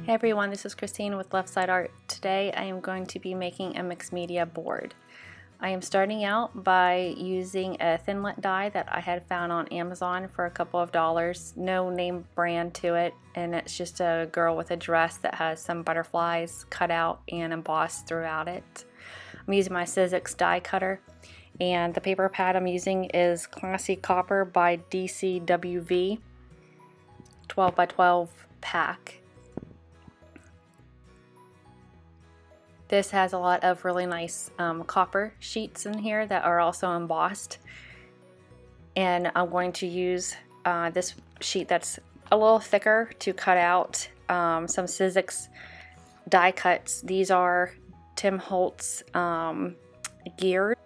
Hey everyone, this is Christine with LeftSideArt. Today I am going to be making a mixed media board. I am starting out by using a thinlet die that I had found on Amazon for a couple of dollars. No name brand to it, and it's just a girl with a dress that has some butterflies cut out and embossed throughout it. I'm using my Sizzix die cutter, and the paper pad I'm using is Classy Copper by DCWV 12 by 12 pack. This has a lot of really nice copper sheets in here that are also embossed, and I'm going to use this sheet that's a little thicker to cut out some Sizzix die cuts. These are Tim Holtz gears.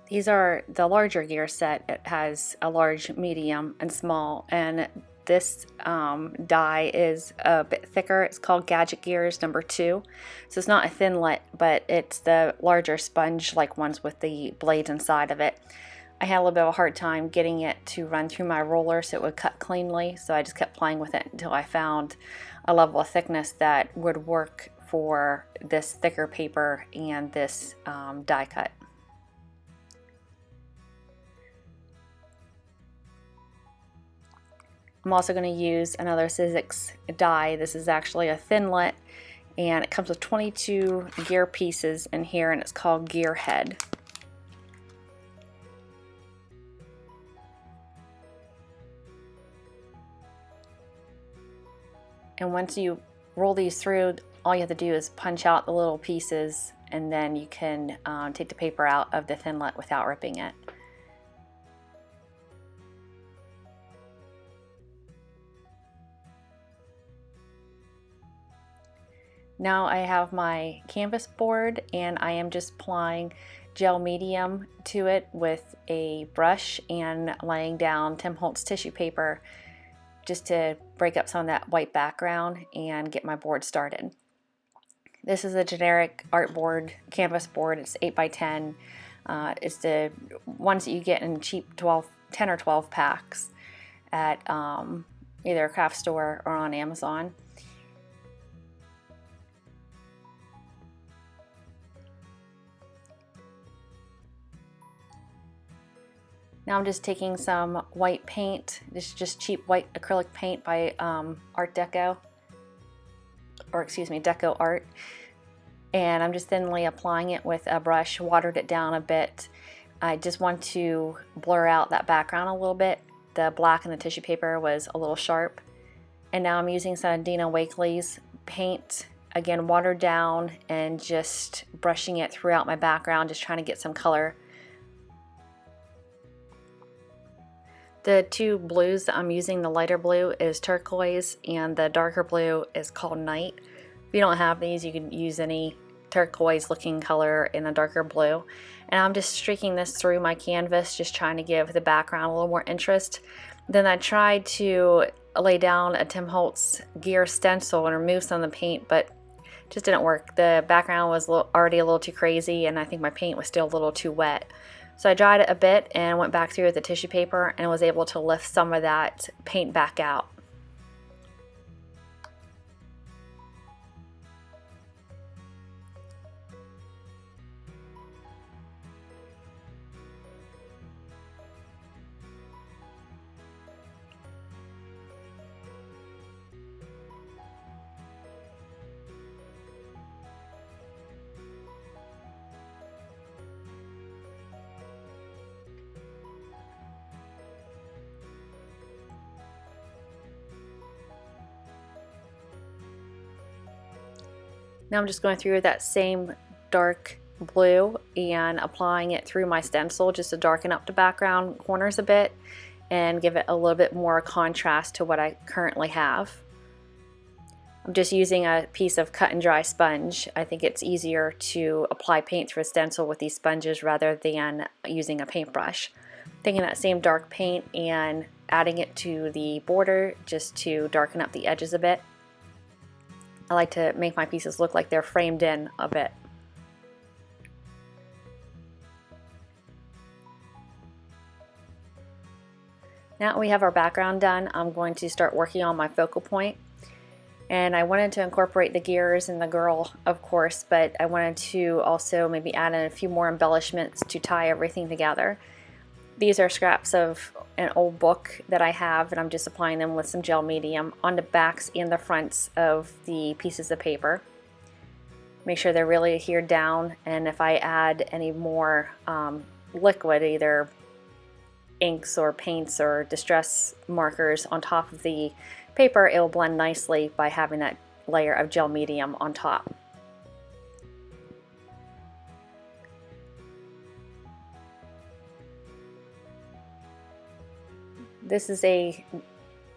These are the larger gear set. It has a large, medium, and small, and this die is a bit thicker. It's called Gadget Gears number 2. So it's not a thinlet, but it's the larger sponge-like ones with the blades inside of it. I had a little bit of a hard time getting it to run through my roller so it would cut cleanly, so I just kept playing with it until I found a level of thickness that would work for this thicker paper and this die cut. I'm also going to use another Sizzix die. This is actually a thinlet, and it comes with 22 gear pieces in here, and it's called Gear Head. And once you roll these through, all you have to do is punch out the little pieces, and then you can take the paper out of the thinlet without ripping it. Now I have my canvas board, and I am just applying gel medium to it with a brush and laying down Tim Holtz tissue paper just to break up some of that white background and get my board started. This is a generic art board, canvas board. It's 8 by 10. It's the ones that you get in cheap 10 or 12 packs at either a craft store or on Amazon. Now I'm just taking some white paint. This is just cheap white acrylic paint by Art Deco, or excuse me, Deco Art. And I'm just thinly applying it with a brush, watered it down a bit. I just want to blur out that background a little bit. The black in the tissue paper was a little sharp. And now I'm using some Dina Wakley's paint, again watered down, and just brushing it throughout my background, just trying to get some color. The two blues that I'm using, the lighter blue is turquoise and the darker blue is called night. If you don't have these, you can use any turquoise looking color in a darker blue. And I'm just streaking this through my canvas, just trying to give the background a little more interest. Then I tried to lay down a Tim Holtz gear stencil and remove some of the paint, but it just didn't work. The background was already a little too crazy, and I think my paint was still a little too wet. So I dried it a bit and went back through with the tissue paper and was able to lift some of that paint back out. Now I'm just going through with that same dark blue and applying it through my stencil just to darken up the background corners a bit and give it a little bit more contrast to what I currently have. I'm just using a piece of cut and dry sponge. I think it's easier to apply paint through a stencil with these sponges rather than using a paintbrush. Taking that same dark paint and adding it to the border just to darken up the edges a bit. I like to make my pieces look like they're framed in a bit. Now we have our background done, I'm going to start working on my focal point. And I wanted to incorporate the gears and the girl, of course, but I wanted to also maybe add in a few more embellishments to tie everything together. These are scraps of an old book that I have, and I'm just applying them with some gel medium on the backs and the fronts of the pieces of paper. Make sure they're really adhered down, and if I add any more liquid, either inks or paints or distress markers on top of the paper, it will blend nicely by having that layer of gel medium on top. This is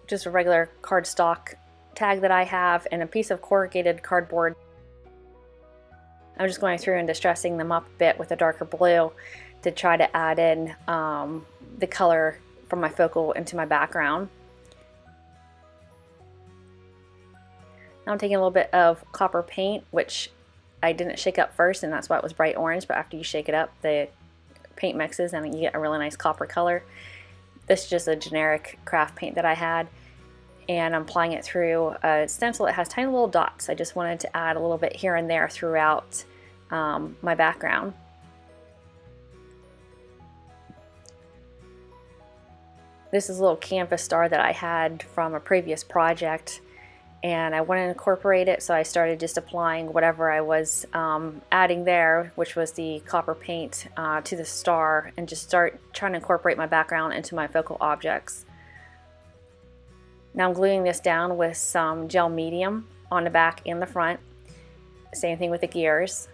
just a regular cardstock tag that I have and a piece of corrugated cardboard. I'm just going through and distressing them up a bit with a darker blue to try to add in the color from my focal into my background. Now I'm taking a little bit of copper paint, which I didn't shake up first, and that's why it was bright orange, but after you shake it up, the paint mixes and you get a really nice copper color. This is just a generic craft paint that I had, and I'm applying it through a stencil that has tiny little dots. I just wanted to add a little bit here and there throughout my background. This is a little canvas star that I had from a previous project, and I wanted to incorporate it, so I started just applying whatever I was adding there, which was the copper paint, to the star, and just start trying to incorporate my background into my focal objects. Now I'm gluing this down with some gel medium on the back and the front. Same thing with the gears.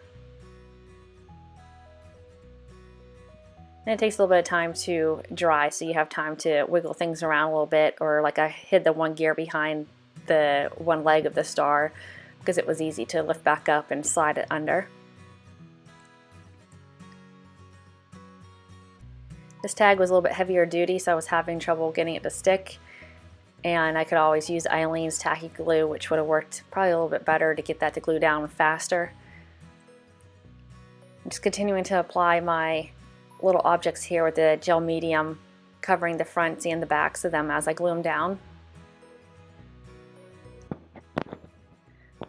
And it takes a little bit of time to dry, so you have time to wiggle things around a little bit, or like I hid the one gear behind the one leg of the star because it was easy to lift back up and slide it under. This tag was a little bit heavier duty, so I was having trouble getting it to stick, and I could always use Eileen's tacky glue, which would have worked probably a little bit better to get that to glue down faster. I'm just continuing to apply my little objects here with the gel medium, covering the fronts and the backs of them as I glue them down.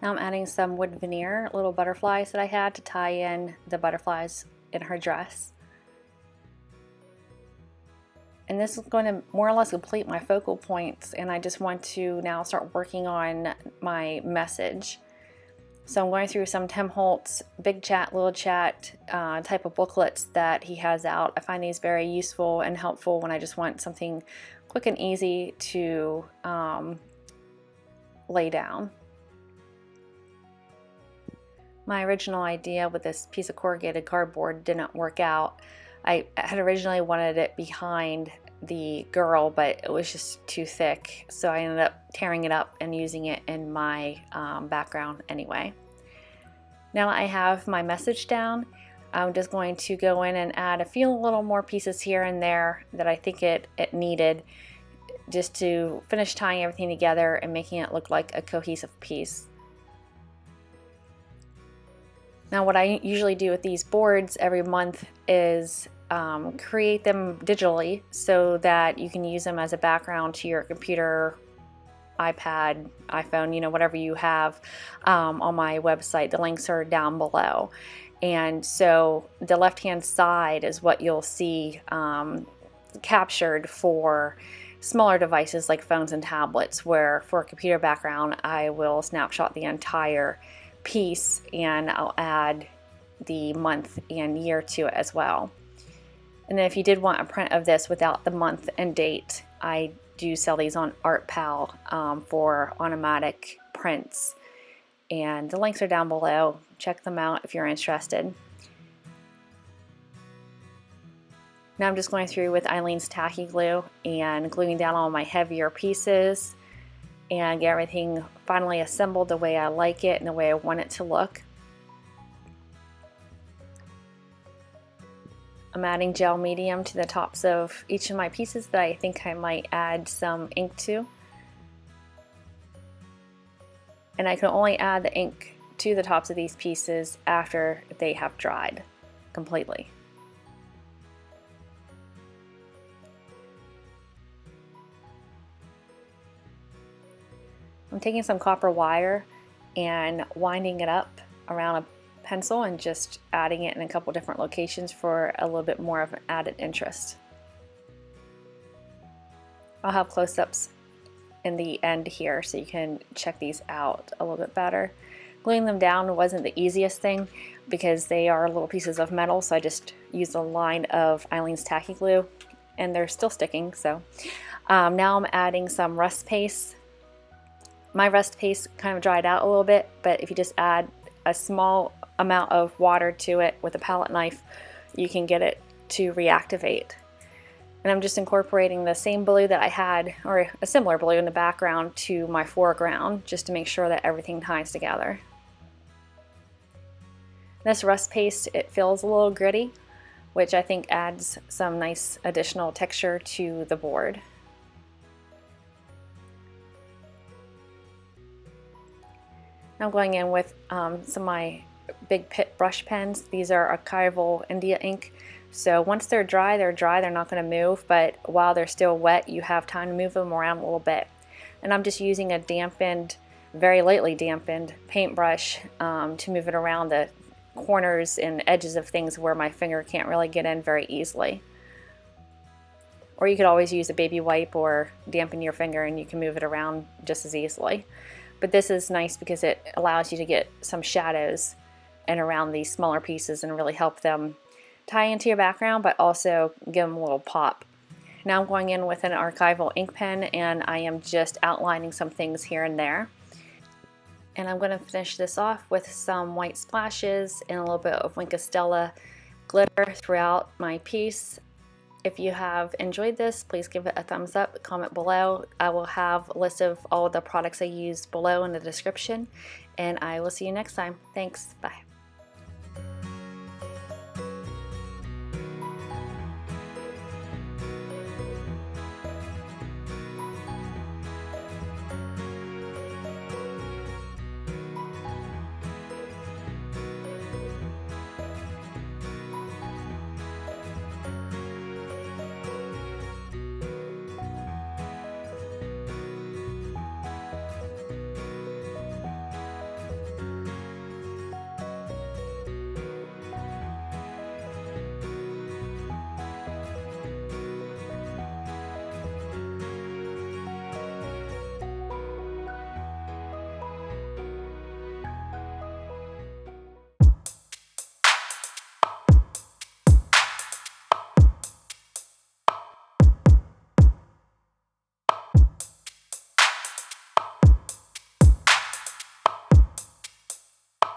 Now I'm adding some wood veneer, little butterflies that I had to tie in the butterflies in her dress. And this is going to more or less complete my focal points, and I just want to now start working on my message. So I'm going through some Tim Holtz Big Chat, Little Chat type of booklets that he has out. I find these very useful and helpful when I just want something quick and easy to lay down. My original idea with this piece of corrugated cardboard didn't work out. I had originally wanted it behind the girl, but it was just too thick, so I ended up tearing it up and using it in my background anyway. Now I have my message down, I'm just going to go in and add a few little more pieces here and there that I think it needed, just to finish tying everything together and making it look like a cohesive piece. Now what I usually do with these boards every month is create them digitally so that you can use them as a background to your computer, iPad, iPhone, you know, whatever you have on my website. The links are down below. And so the left-hand side is what you'll see captured for smaller devices like phones and tablets, where for a computer background I will snapshot the entire piece and I'll add the month and year to it as well. And then if you did want a print of this without the month and date, I do sell these on ArtPal for automatic prints, and the links are down below. Check them out if you're interested. Now I'm just going through with Eileen's tacky glue and gluing down all my heavier pieces and get everything finally assembled the way I like it and the way I want it to look. I'm adding gel medium to the tops of each of my pieces that I think I might add some ink to. And I can only add the ink to the tops of these pieces after they have dried completely. I'm taking some copper wire and winding it up around a pencil and just adding it in a couple different locations for a little bit more of an added interest. I'll have close-ups in the end here so you can check these out a little bit better. Gluing them down wasn't the easiest thing because they are little pieces of metal, so I just used a line of Eileen's tacky glue and they're still sticking. So now I'm adding some rust paste. My rust paste kind of dried out a little bit, but if you just add a small amount of water to it with a palette knife, you can get it to reactivate. And I'm just incorporating the same blue that I had, or a similar blue in the background, to my foreground just to make sure that everything ties together. This rust paste, it feels a little gritty, which I think adds some nice additional texture to the board. Now I'm going in with some of my big pit brush pens. These are archival India ink. So once they're dry, they're not going to move, but while they're still wet, you have time to move them around a little bit. And I'm just using a dampened, very lightly dampened paintbrush to move it around the corners and edges of things where my finger can't really get in very easily. Or you could always use a baby wipe or dampen your finger and you can move it around just as easily. But this is nice because it allows you to get some shadows in around these smaller pieces and really help them tie into your background, but also give them a little pop. Now I'm going in with an archival ink pen and I am just outlining some things here and there. And I'm going to finish this off with some white splashes and a little bit of Wink of Stella glitter throughout my piece. If you have enjoyed this, please give it a thumbs up, comment below. I will have a list of all of the products I used below in the description, and I will see you next time. Thanks, bye.